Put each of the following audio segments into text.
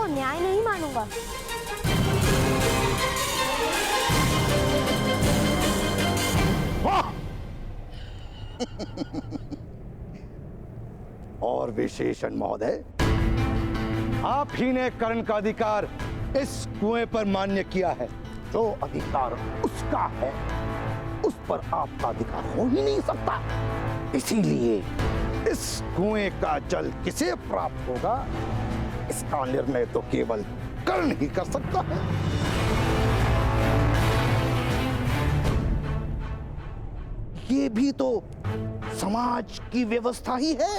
न्याय नहीं मानूंगा। और विशेषण महोदय, आप ही ने कर्ण का अधिकार इस कुएं पर मान्य किया है। जो अधिकार उसका है उस पर आपका अधिकार हो ही नहीं सकता। इसीलिए इस कुएं का जल किसे प्राप्त होगा, इसका निर्णय तो केवल कर्ण ही कर सकता है। ये भी तो समाज की व्यवस्था ही है।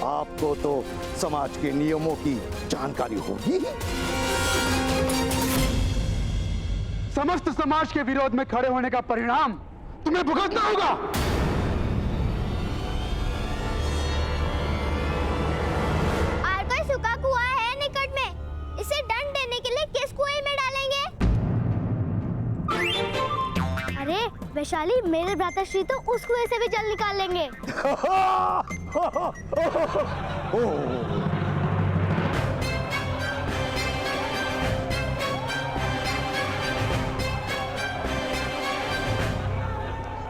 आपको तो समाज के नियमों की जानकारी होगी ही। समस्त समाज के विरोध में खड़े होने का परिणाम तुम्हें भुगतना होगा। और कोई सूखा कुआं है निकट में, इसे दंड देने के लिए किस कुएं में डालेंगे? अरे वैशाली, मेरे भ्राताश्री तो उस कुएं से भी जल निकाल लेंगे।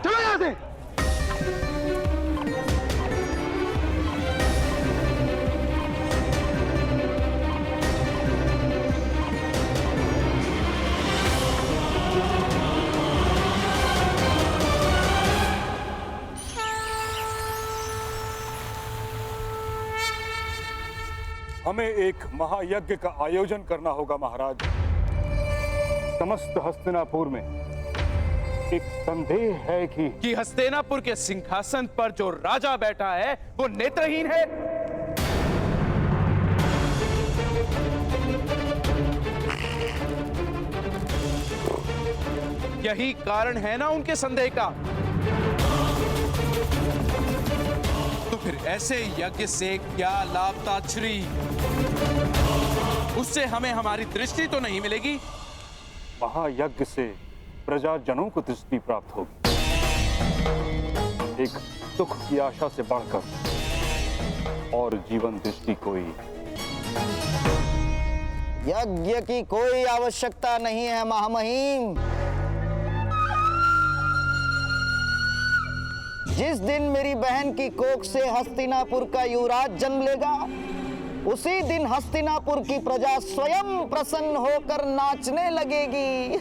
चलो यहां से। हमें एक महायज्ञ का आयोजन करना होगा महाराज। समस्त हस्तिनापुर में एक संदेह है कि हस्तिनापुर के सिंहासन पर जो राजा बैठा है वो नेत्रहीन है। यही कारण है ना उनके संदेह का। तो फिर ऐसे यज्ञ से क्या लाभ ताच्छ्री? उससे हमें हमारी दृष्टि तो नहीं मिलेगी। महायज्ञ से प्रजाजनों को दृष्टि प्राप्त होगी। एक सुख की आशा से बढ़कर और जीवन दृष्टि कोई। यज्ञ की कोई आवश्यकता नहीं है महामहिम। जिस दिन मेरी बहन की कोख से हस्तिनापुर का युवराज जन्म लेगा, उसी दिन हस्तिनापुर की प्रजा स्वयं प्रसन्न होकर नाचने लगेगी।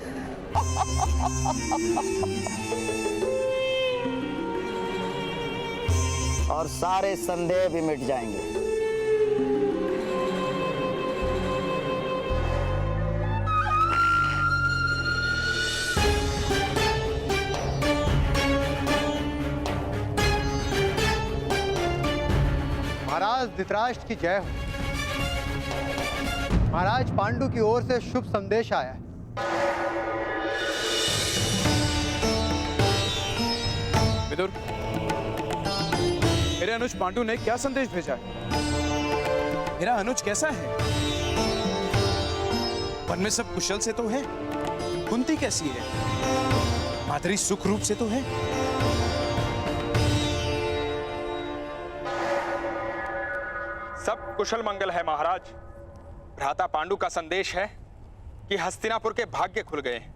और सारे संदेह भी मिट जाएंगे। महाराज धृतराष्ट्र की जय हो। महाराज पांडु की ओर से शुभ संदेश आया है। विदुर, मेरे अनुज पांडु ने क्या संदेश भेजा है? मेरा अनुज कैसा है? वन में सब कुशल से तो है? कुंती कैसी है? माधुरी सुख रूप से तो है? सब कुशल मंगल है महाराज। भ्राता पांडु का संदेश है कि हस्तिनापुर के भाग्य खुल गए हैं।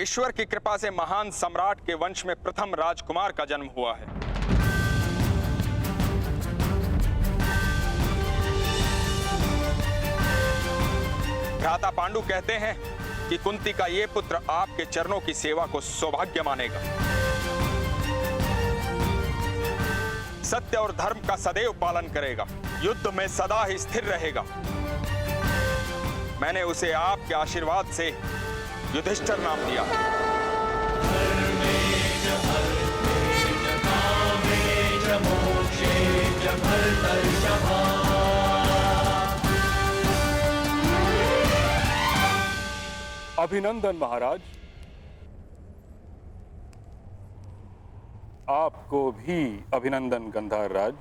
ईश्वर की कृपा से महान सम्राट के वंश में प्रथम राजकुमार का जन्म हुआ है। भ्राता पांडु कहते हैं कि कुंती का ये पुत्र आपके चरणों की सेवा को सौभाग्य मानेगा। सत्य और धर्म का सदैव पालन करेगा, युद्ध में सदा ही स्थिर रहेगा। मैंने उसे आपके आशीर्वाद से युधिष्ठिर नाम दिया। अभिनंदन महाराज। आपको भी अभिनंदन गंधार राज।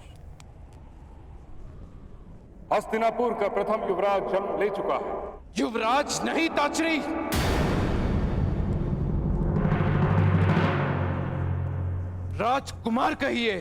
हस्तिनापुर का प्रथम युवराज जन्म ले चुका है। युवराज नहीं ताच्छ्री, राजकुमार कहिए।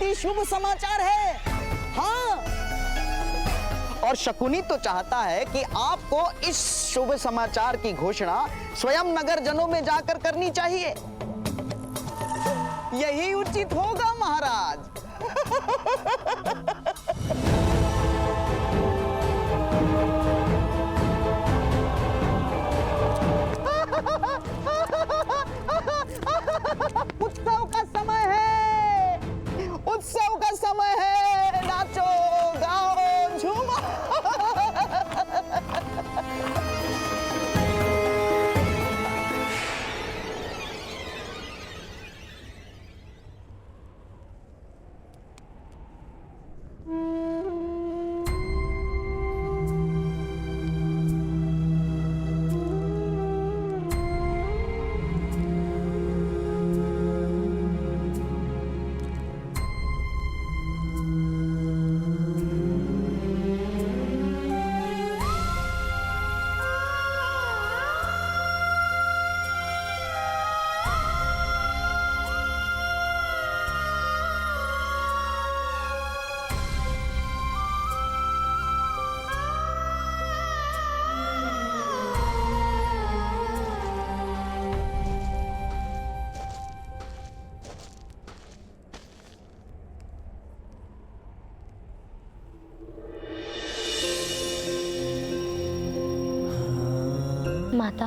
ही शुभ समाचार है। हाँ, और शकुनी तो चाहता है कि आपको इस शुभ समाचार की घोषणा स्वयं नगर जनों में जाकर करनी चाहिए। यही उचित होगा महाराज। उत्सव का समय है, उत्सव का समय है। नाचो, गाओ, झूमो। माता,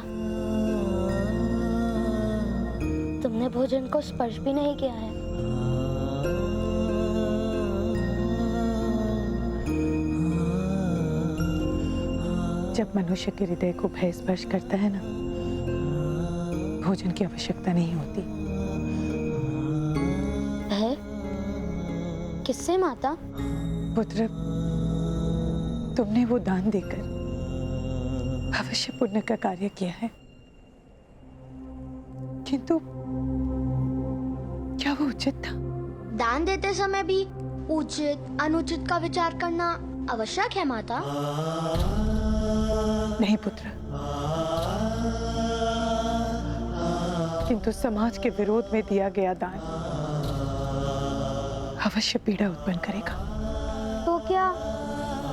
तुमने भोजन को स्पर्श भी नहीं किया है। जब मनुष्य के हृदय को भय स्पर्श करता है ना, भोजन की आवश्यकता नहीं होती। भय? किससे माता? पुत्र, तुमने वो दान देकर अवश्य पुण्य का कार्य किया है, किंतु क्या वो उचित था? दान देते समय भी उचित अनुचित का विचार करना आवश्यक है माता। नहीं पुत्र, किंतु समाज के विरोध में दिया गया दान अवश्य पीड़ा उत्पन्न करेगा। तो क्या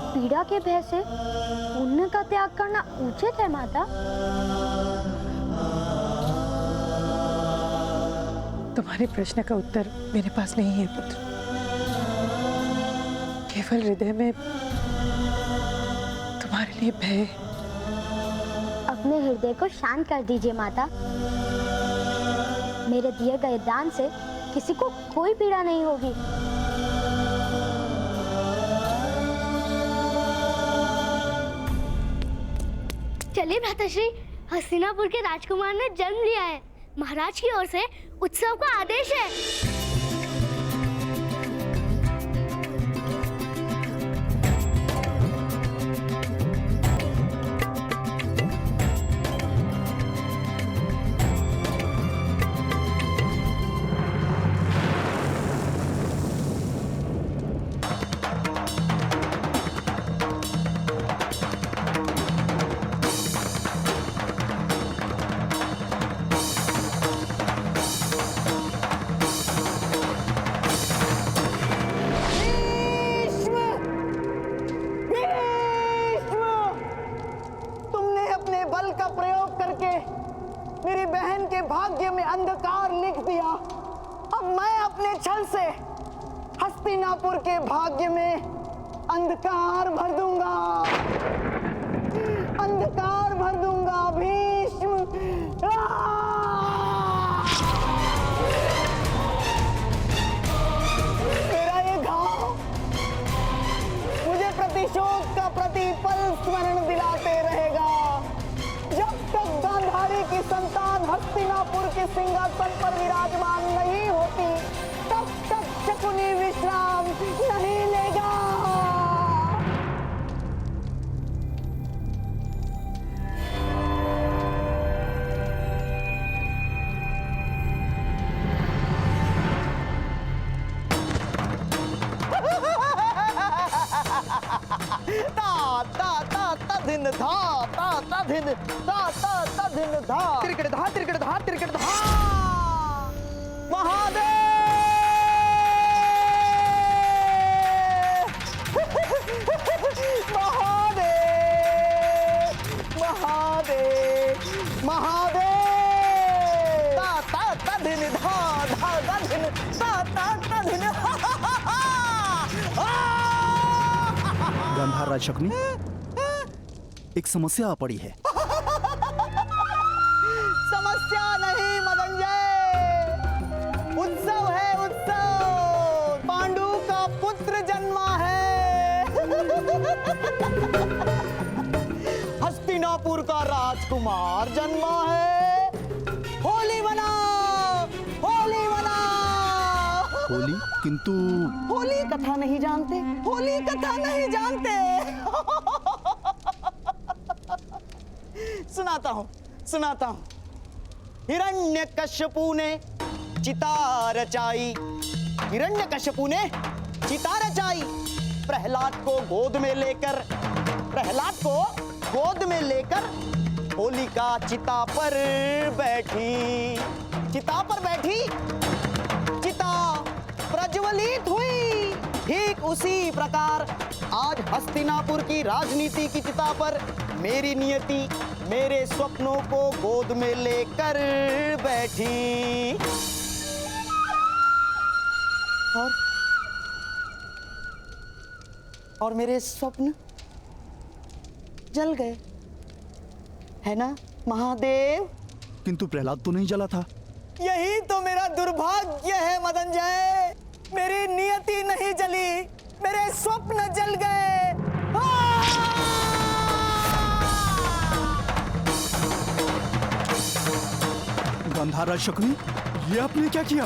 पीड़ा के भय से पुण्य का त्याग करना उचित है माता? तुम्हारे प्रश्न का उत्तर मेरे पास नहीं है पुत्र। केवल हृदय में तुम्हारे लिए भय। अपने हृदय को शांत कर दीजिए माता। मेरे दिए गए दान से किसी को कोई पीड़ा नहीं होगी। चलिए भ्राताश्री, हस्तिनापुर के राजकुमार ने जन्म लिया है। महाराज की ओर से उत्सव का आदेश है। मेरी बहन के भाग्य में अंधकार लिख दिया। अब मैं अपने छल से हस्तिनापुर के भाग्य में अंधकार भर दूंगा, अंधकार भर दूंगा। भीष्म, मेरा ये घाव मुझे प्रतिशोध का प्रतिपल स्मरण दिलाते रहेगा। जब तक गांधारी की संतान हस्तिनापुर के सिंहासन पर विराजमान नहीं होती, तब तक शकुनी विश्राम नहीं लेगा। ता ता ता ता धिन धा ता ता धिन ता ता ता धिन धा तिरकड़ धा तिरकड़ धा तिरकड़ धा। महादेव महादेव महादेव महादेव ता ता ता धिन धा धा धा धिन ता ता ता धिन गंधार शकुनी, एक समस्या आ पड़ी है। समस्या नहीं मदनजय, उत्सव है उत्सव। पांडु का पुत्र जन्मा है। हस्तिनापुर का राजकुमार जन्मा है। होली मनाओ, होली मनाओ। होली? किंतु होली कथा नहीं जानते, होली कथा नहीं जानते। सुनाता हूं। हिरण्यकश्यपु ने चिता रचाई, हिरण्यकश्यपु ने चिता रचाई। प्रहलाद को गोद में लेकर होलिका चिता पर बैठी, चिता प्रज्वलित हुई। ठीक उसी प्रकार आज हस्तिनापुर की राजनीति की चिता पर मेरी नियति मेरे स्वप्नों को गोद में लेकर बैठी। और मेरे स्वप्न जल गए, है ना महादेव? किंतु प्रहलाद तो नहीं जला था। यही तो मेरा दुर्भाग्य है मदनजय। मेरी नियति नहीं जली, मेरे स्वप्न जल गए। गंधार शकुनी, ये आपने क्या किया?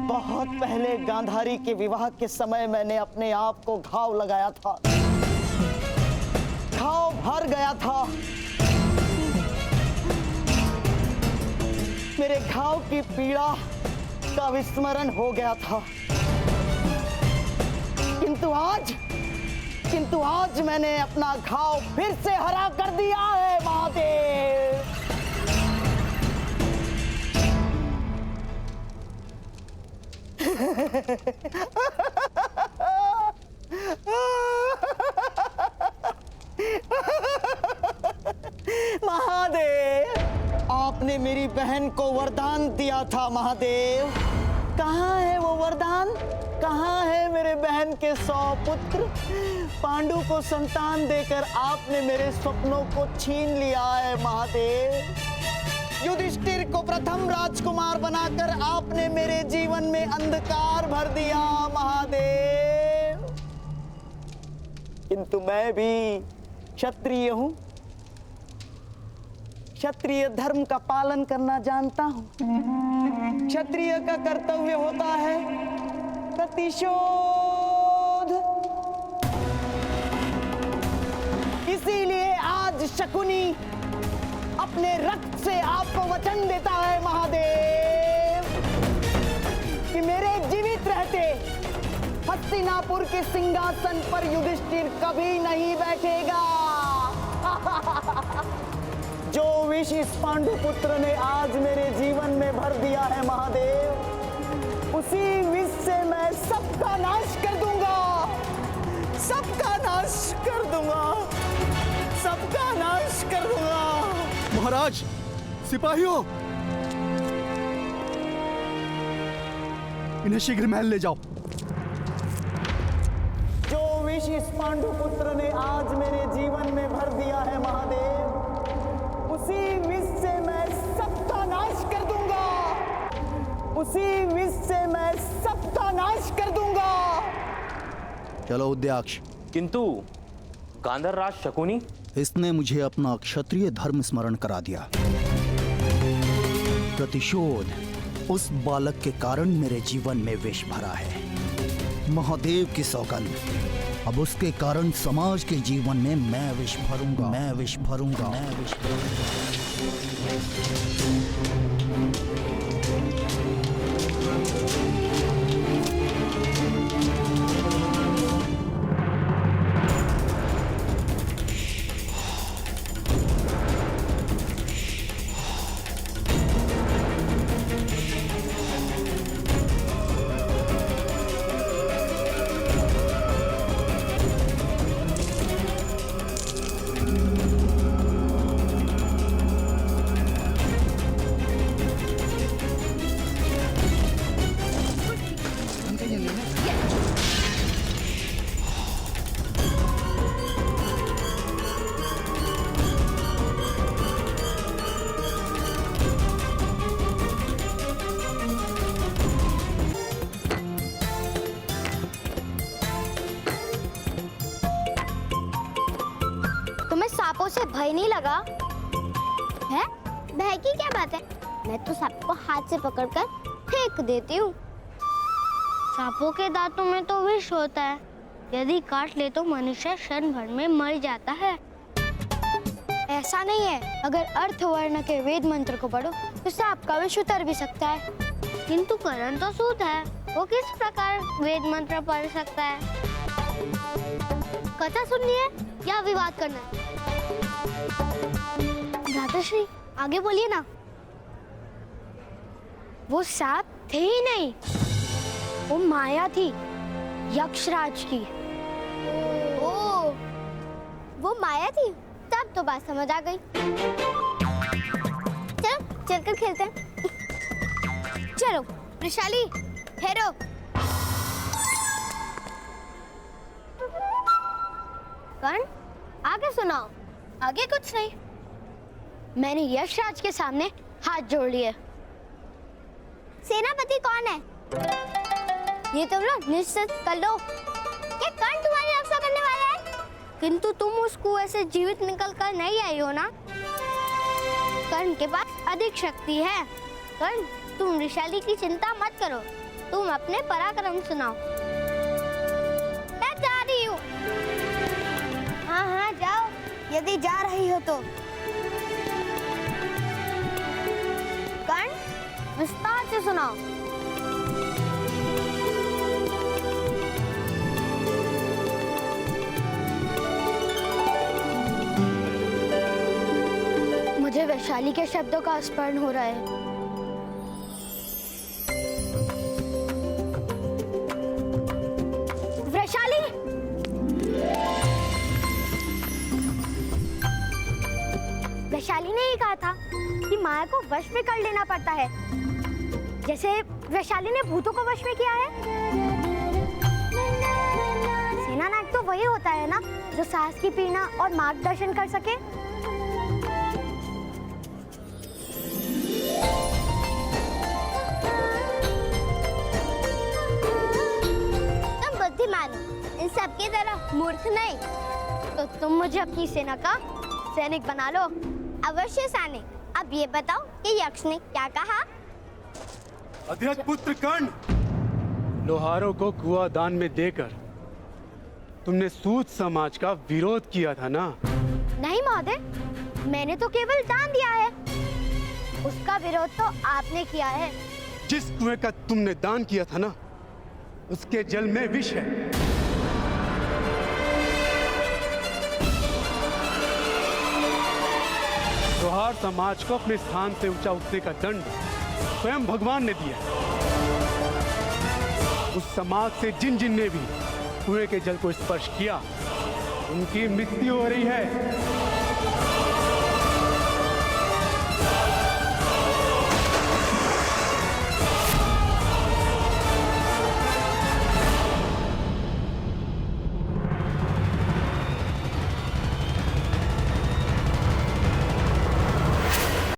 बहुत पहले गांधारी के विवाह के समय मैंने अपने आप को घाव लगाया था, घाव भर गया था। मेरे घाव की पीड़ा का विस्मरण हो गया था। किंतु आज मैंने अपना घाव फिर से हरा कर दिया है महादेव। महादेव, आपने मेरी बहन को वरदान दिया था महादेव। कहाँ है वो वरदान? कहाँ है मेरे बहन के 100 पुत्र? पांडु को संतान देकर आपने मेरे स्वप्नों को छीन लिया है महादेव। युधिष्ठिर को प्रथम राजकुमार बनाकर आपने मेरे जीवन में अंधकार भर दिया महादेव। किंतु मैं भी क्षत्रिय हूं, क्षत्रिय धर्म का पालन करना जानता हूं। क्षत्रिय का कर्तव्य होता है प्रतिशोध। इसीलिए आज शकुनी अपने रक्त से आपको वचन देता है महादेव कि मेरे जीवित रहते हस्तिनापुर के सिंहासन पर युधिष्ठिर कभी नहीं बैठेगा। जो विष इस पांडुपुत्र ने आज मेरे जीवन में भर दिया है महादेव, उसी विष से मैं सबका नाश कर दूंगा, सबका नाश कर दूंगा, सबका नाश कर दूंगा। महाराज, सिपाहियों, इन्हें शीघ्र महल ले जाओ। जो विष इस पांडुपुत्र ने आज मेरे जीवन में भर दिया है महादेव, उसी विष से मैं सबका नाश कर दूंगा, उसी विष से मैं सबका नाश कर दूंगा। चलो उद्याक्ष। किंतु गांधार राज शकुनी, इसने मुझे अपना क्षत्रिय धर्म स्मरण करा दिया। प्रतिशोध, उस बालक के कारण मेरे जीवन में विष भरा है। महादेव की सौगंध, अब उसके कारण समाज के जीवन में मैं विष भरूंगा, मैं विष भरूंगा, मैं विष भरूंगा। तुझे भय नहीं लगा है? भय की क्या बात है? मैं तो सबको हाथ से पकड़कर फेंक देती हूँ। सांपों के दांतों में तो विष होता है, यदि काट ले तो मनुष्य क्षण भर में मर जाता है। ऐसा नहीं है, अगर अर्थवर्ण के वेद मंत्र को पढ़ो तो सांप का विष उतर भी सकता है। किंतु करण तो सूत है, वो किस प्रकार वेद मंत्र पढ़ सकता है? कथा सुननी है या विवाद करना है? भ्राताश्री आगे बोलिए ना। वो सांप थे ही नहीं, वो माया थी, यक्षराज की। ओ, वो माया थी, तब तो बात समझ आ गई। चलो चलकर खेलते हैं। चलो वृषाली ठहरो। कर्ण आगे सुनाओ। आगे कुछ नहीं, मैंने यक्षराज के सामने हाथ जोड़ लिए। सेनापति कौन है ये तुम लोग निश्चित कर लो। क्या कर्ण तुम्हारी रक्षा करने वाला है? किंतु तुम उस कुएं से जीवित निकल कर नहीं आई हो ना। कर्ण के पास अधिक शक्ति है। कर्ण तुम वृषाली की चिंता मत करो, तुम अपने पराक्रम सुनाओ। मैं जा रही हूँ। हाँ हाँ जाओ, यदि जा रही हो तो। कर्ण विस्तार से सुनाओ। मुझे वैशाली के शब्दों का स्मरण हो रहा है। वैशाली, वैशाली ने ही कहा था कि माया को वश में कर लेना पड़ता है, जैसे वैशाली ने भूतों को वश में किया है। सेनानायक तो वही होता है ना जो साहस की प्रेरणा और मार्गदर्शन कर सके। तुम बुद्धिमान हो, इन सब की तरह मूर्ख नहीं। तो तुम मुझे अपनी सेना का सैनिक बना लो। अवश्य सैनिक। अब ये बताओ कि यक्ष ने क्या कहा? अध्यक्ष पुत्र कर्ण, लोहारों को कुआं दान में देकर तुमने सूत समाज का विरोध किया था ना? नहीं महोदय, मैंने तो केवल दान दिया है, उसका विरोध तो आपने किया है। जिस कुएं का तुमने दान किया था ना, उसके जल में विष है। लोहार समाज को अपने स्थान से ऊंचा उठने का दंड स्वयं भगवान ने दिया। उस समाज से जिन जिन ने भी कुएं के जल को स्पर्श किया, उनकी मृत्यु हो रही है।